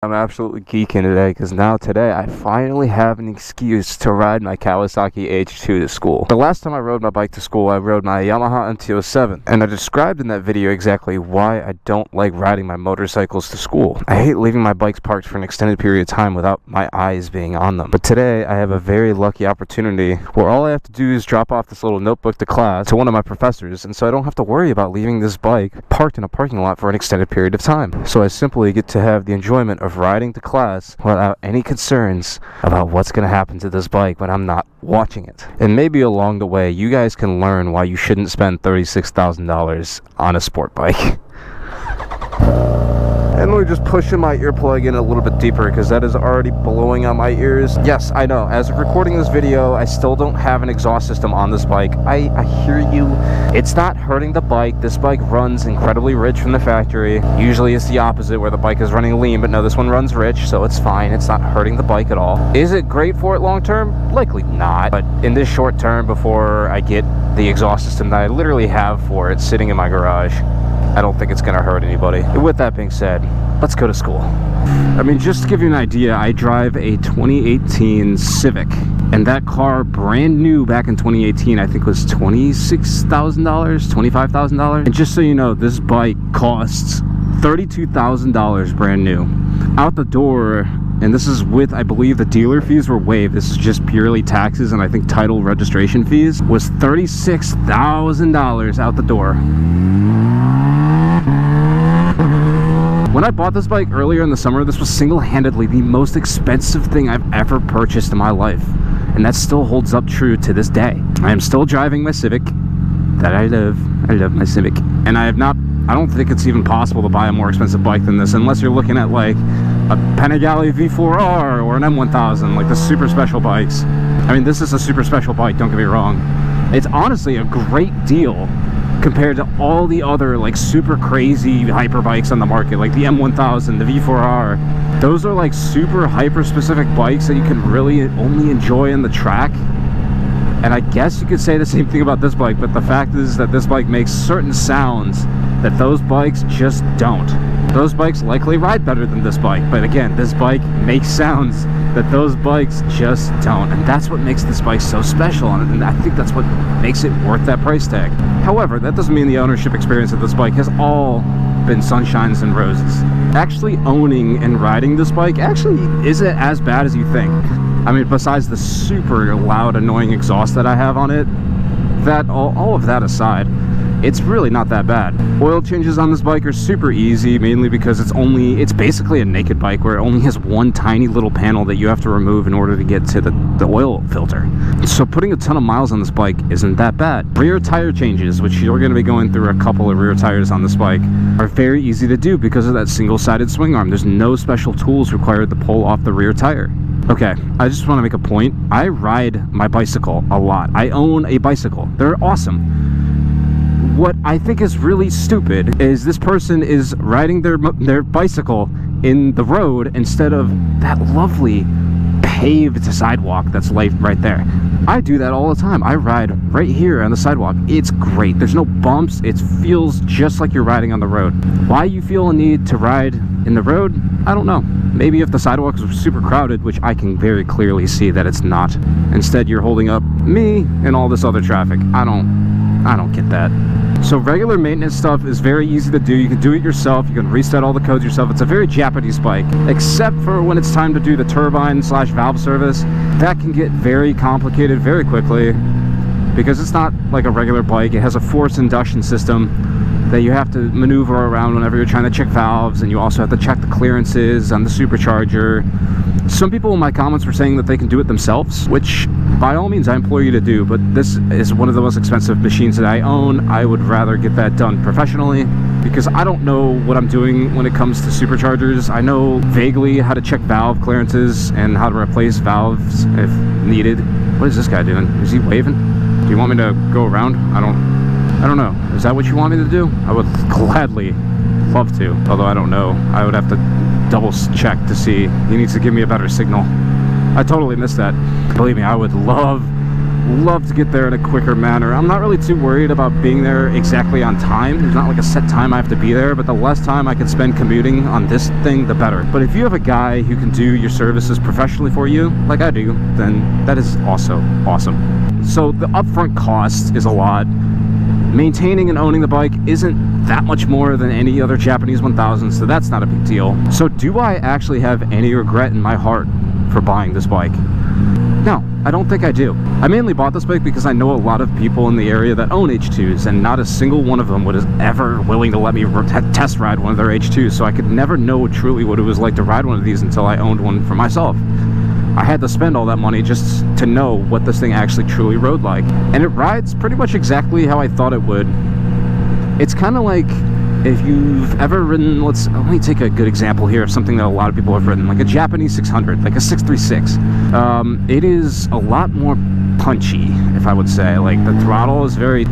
I'm absolutely geeking today because today I finally have an excuse to ride my Kawasaki H2 to school. The last time I rode my bike to school, I rode my Yamaha MT-07, and I described in that video exactly why I don't like riding my motorcycles to school. I hate leaving my bikes parked for an extended period of time without my eyes being on them. But today I have a very lucky opportunity where all I have to do is drop off this little notebook to class to one of my professors, and so I don't have to worry about leaving this bike parked in a parking lot for an extended period of time. So I simply get to have the enjoyment of riding to class without any concerns about what's going to happen to this bike when I'm not watching it. And maybe along the way you guys can learn why you shouldn't spend $36,000 on a sport bike. And we're just pushing my earplug in a little bit deeper because that is already blowing out my ears. Yes, I know, as of recording this video, I still don't have an exhaust system on this bike. I hear you. It's not hurting the bike. This bike runs incredibly rich from the factory. Usually it's the opposite where the bike is running lean, but no, this one runs rich, so it's fine. It's not hurting the bike at all. Is it great for it long term? Likely not. But in this short term, before I get the exhaust system that I literally have for it sitting in my garage, I don't think it's going to hurt anybody. With that being said, let's go to school. I mean, just to give you an idea, I drive a 2018 Civic, and that car, brand new back in 2018, I think was $26,000, $25,000. And just so you know, this bike costs $32,000 brand new. Out the door, and this is with, I believe, the dealer fees were waived. This is just purely taxes and I think title registration fees, was $36,000 out the door. When I bought this bike earlier in the summer, this was single-handedly the most expensive thing I've ever purchased in my life. And that still holds up true to this day. I am still driving my Civic that I love. I love my Civic. And I don't think it's even possible to buy a more expensive bike than this, unless you're looking at like a Panigale V4R or an M1000, like the super special bikes. I mean, this is a super special bike, don't get me wrong. It's honestly a great deal compared to all the other like super crazy hyperbikes on the market, like the M1000, the V4R. Those are like super hyper specific bikes that you can really only enjoy in the track. And I guess you could say the same thing about this bike, but the fact is that this bike makes certain sounds that those bikes just don't. Those bikes likely ride better than this bike, but again, this bike makes sounds that those bikes just don't, and that's what makes this bike so special, and I think that's what makes it worth that price tag. However, that doesn't mean the ownership experience of this bike has all been sunshines and roses. Actually owning and riding this bike actually isn't as bad as you think. I mean, besides the super loud, annoying exhaust that I have on it, all of that aside, it's really not that bad. Oil changes on this bike are super easy, mainly because it's basically a naked bike where it only has one tiny little panel that you have to remove in order to get to the oil filter. So putting a ton of miles on this bike isn't that bad. Rear tire changes, which you're going to be going through a couple of rear tires on this bike, are very easy to do because of that single-sided swing arm. There's no special tools required to pull off the rear tire. Okay, I just want to make a point. I ride my bicycle a lot. I own a bicycle. They're awesome. What I think is really stupid is this person is riding their bicycle in the road instead of that lovely paved sidewalk that's right there. I do that all the time. I ride right here on the sidewalk. It's great. There's no bumps. It feels just like you're riding on the road. Why you feel a need to ride in the road, I don't know. Maybe if the sidewalk is super crowded, which I can very clearly see that it's not. Instead, you're holding up me and all this other traffic. I don't get that. So regular maintenance stuff is very easy to do. You can do it yourself. You can reset all the codes yourself. It's a very Japanese bike, except for when it's time to do the turbine/valve service. That can get very complicated very quickly because it's not like a regular bike. It has a forced induction system that you have to maneuver around whenever you're trying to check valves, and you also have to check the clearances on the supercharger. Some people in my comments were saying that they can do it themselves, which by all means I implore you to do, but this is one of the most expensive machines that I own. I would rather get that done professionally because I don't know what I'm doing when it comes to superchargers. I know vaguely how to check valve clearances and how to replace valves if needed. What is this guy doing? Is he waving? Do you want me to go around? I don't know. Is that what you want me to do? I would gladly love to, although I don't know. I would have to double check to see. He needs to give me a better signal. I totally missed that. Believe me, I would love love to get there in a quicker manner. I'm not really too worried about being there exactly on time. There's not like a set time I have to be there, but the less time I can spend commuting on this thing, the better. But if you have a guy who can do your services professionally for you, like I do, then that is also awesome. So the upfront cost is a lot. Maintaining and owning the bike isn't that much more than any other Japanese 1000, so that's not a big deal. So do I actually have any regret in my heart for buying this bike? No, I don't think I do. I mainly bought this bike because I know a lot of people in the area that own H2s, and not a single one of them was ever willing to let me test ride one of their H2s, so I could never know truly what it was like to ride one of these until I owned one for myself. I had to spend all that money just to know what this thing actually truly rode like. And it rides pretty much exactly how I thought it would. It's kind of like if you've ever ridden, let me take a good example here of something that a lot of people have ridden, like a Japanese 600, like a 636. It is a lot more punchy, if I would say. Like the throttle is very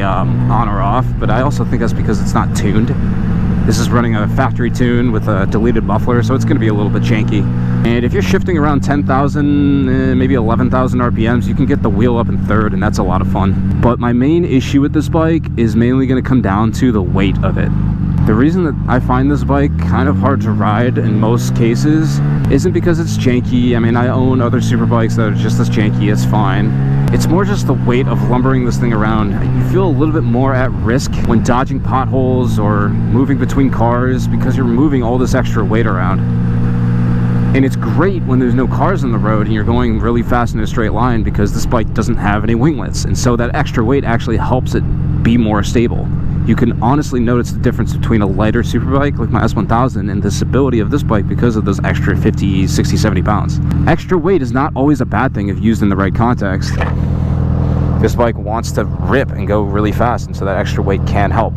on or off, but I also think that's because it's not tuned. This is running a factory tune with a deleted muffler, so it's going to be a little bit janky. And if you're shifting around 10,000, maybe 11,000 RPMs, you can get the wheel up in third, and that's a lot of fun. But my main issue with this bike is mainly going to come down to the weight of it. The reason that I find this bike kind of hard to ride in most cases isn't because it's janky. I mean, I own other super bikes that are just as janky, it's fine. It's more just the weight of lumbering this thing around. You feel a little bit more at risk when dodging potholes or moving between cars because you're moving all this extra weight around. And it's great when there's no cars on the road and you're going really fast in a straight line because this bike doesn't have any winglets. And so that extra weight actually helps it be more stable. You can honestly notice the difference between a lighter superbike like my S1000 and the stability of this bike because of those extra 50, 60, 70 pounds. Extra weight is not always a bad thing if used in the right context. This bike wants to rip and go really fast, and so that extra weight can help.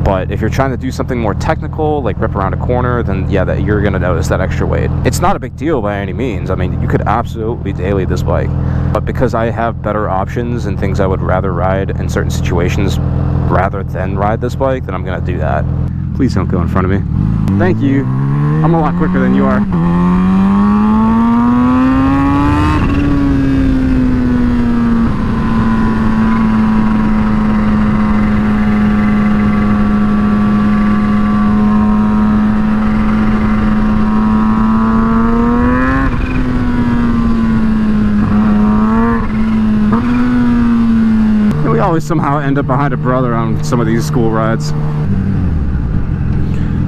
But if you're trying to do something more technical, like rip around a corner, then yeah, that you're going to notice that extra weight. It's not a big deal by any means. I mean, you could absolutely daily this bike. But because I have better options and things I would rather ride in certain situations rather than ride this bike, then I'm going to do that. Please don't go in front of me. Thank you. I'm a lot quicker than you are. Always somehow end up behind a brother on some of these school rides.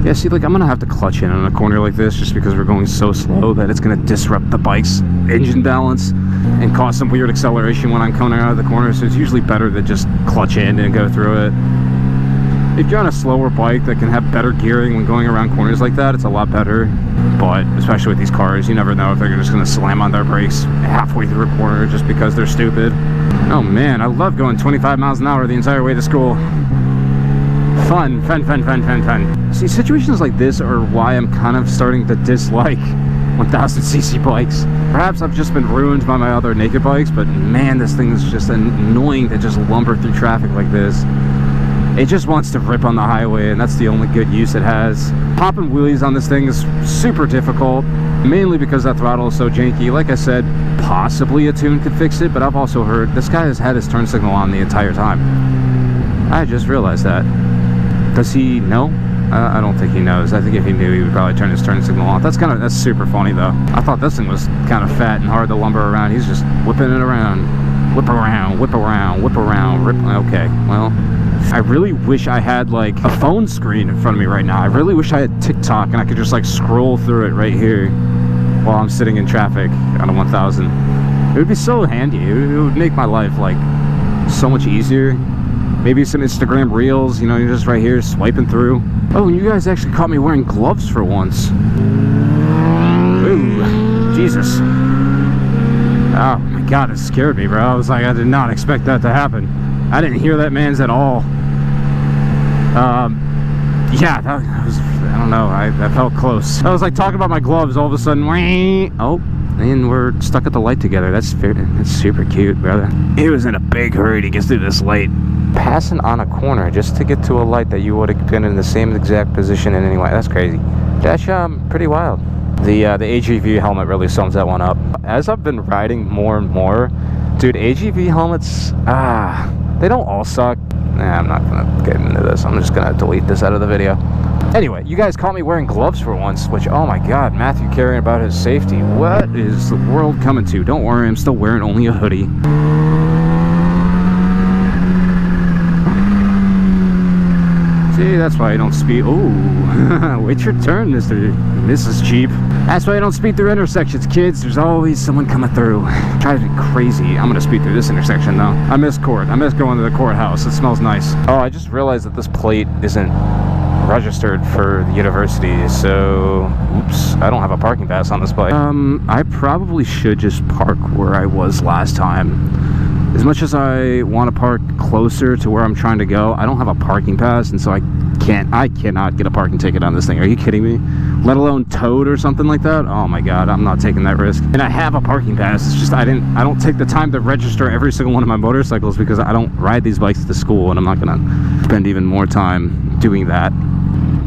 Yeah, see, like I'm gonna have to clutch in on a corner like this just because we're going so slow that it's gonna disrupt the bike's engine balance and cause some weird acceleration when I'm coming out of the corner, so it's usually better to just clutch in and go through it. If you're on a slower bike that can have better gearing when going around corners like that, it's a lot better. But especially with these cars, you never know if they're just gonna slam on their brakes halfway through a corner just because they're stupid. Oh man, I love going 25 miles an hour the entire way to school. Fun. See, situations like this are why I'm kind of starting to dislike 1000cc bikes. Perhaps I've just been ruined by my other naked bikes, but man, this thing is just annoying to just lumber through traffic like this. It just wants to rip on the highway, and that's the only good use it has. Popping wheelies on this thing is super difficult, mainly because that throttle is so janky. Like I said, possibly a tune could fix it, but I've also heard this guy has had his turn signal on the entire time. I just realized that. Does he know? I don't think he knows. I think if he knew, he would probably turn his turn signal off. That's super funny though. I thought this thing was kind of fat and hard to lumber around. He's just whipping it around. Whip around, whip around, whip around, rip. Okay, well, I really wish I had like a phone screen in front of me right now. I really wish I had TikTok and I could just like scroll through it right here while I'm sitting in traffic on a 1000. It would be so handy. It would make my life like so much easier. Maybe some Instagram reels, you know, you're just right here swiping through. Oh, and you guys actually caught me wearing gloves for once. Ooh, Jesus. Oh my God, it scared me, bro. I was like, I did not expect that to happen. I didn't hear that man's at all. Yeah, that was, I don't know, I felt close. I was like talking about my gloves, all of a sudden, oh, and we're stuck at the light together. That's super cute, brother. He was in a big hurry to get through this light. Passing on a corner just to get to a light that you would have been in the same exact position in anyway. That's crazy. That's pretty wild. The AGV helmet really sums that one up. As I've been riding more and more, Dude, AGV helmets, they don't all suck. Nah, I'm not gonna get into this. I'm just gonna delete this out of the video. Anyway, you guys caught me wearing gloves for once, which, oh my god, Matthew caring about his safety. What is the world coming to? Don't worry, I'm still wearing only a hoodie. See, that's why I don't speed. Ooh, wait your turn, Mrs. Jeep. That's why I don't speed through intersections, kids. There's always someone coming through. Try to be crazy. I'm gonna speed through this intersection though. I miss court. I miss going to the courthouse. It smells nice. Oh, I just realized that this plate isn't registered for the university, so oops, I don't have a parking pass on this bike. I probably should just park where I was last time. As much as I want to park closer to where I'm trying to go, I don't have a parking pass, and so I cannot get a parking ticket on this thing. Are you kidding me? Let alone towed or something like that? Oh my god, I'm not taking that risk. And I have a parking pass. It's just I don't take the time to register every single one of my motorcycles because I don't ride these bikes to school, and I'm not gonna spend even more time doing that.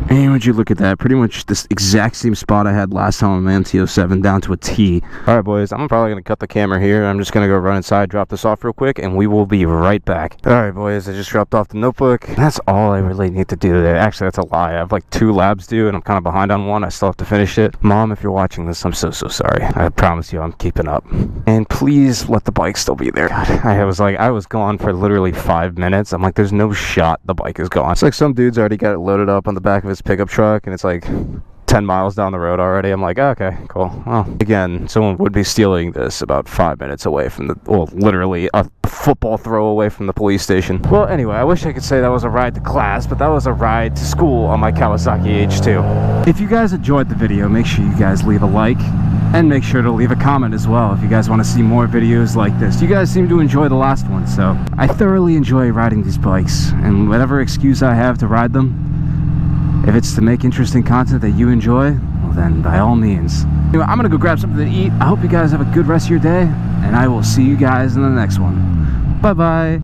And would you look at that? Pretty much this exact same spot I had last time on my MT-07 down to a T. Alright boys, I'm probably going to cut the camera here. I'm just going to go run inside, drop this off real quick, and we will be right back. Alright boys, I just dropped off the notebook. That's all I really need to do today. Actually, that's a lie. I have like 2 labs due, and I'm kind of behind on one. I still have to finish it. Mom, if you're watching this, I'm so sorry. I promise you I'm keeping up. And please let the bike still be there. God, I was gone for literally 5 minutes. I'm like, there's no shot the bike is gone. It's like some dude's already got it loaded up on the back of his pickup truck, and it's like 10 miles down the road already. I'm like, okay, cool. Well, again, someone would be stealing this about 5 minutes away from literally a football throw away from the police station. Well, anyway, I wish I could say that was a ride to class, but that was a ride to school on my Kawasaki H2. If you guys enjoyed the video, make sure you guys leave a like, and make sure to leave a comment as well if you guys want to see more videos like this. You guys seem to enjoy the last one, so I thoroughly enjoy riding these bikes, and whatever excuse I have to ride them, if it's to make interesting content that you enjoy, well then, by all means. Anyway, I'm gonna go grab something to eat. I hope you guys have a good rest of your day, and I will see you guys in the next one. Bye-bye.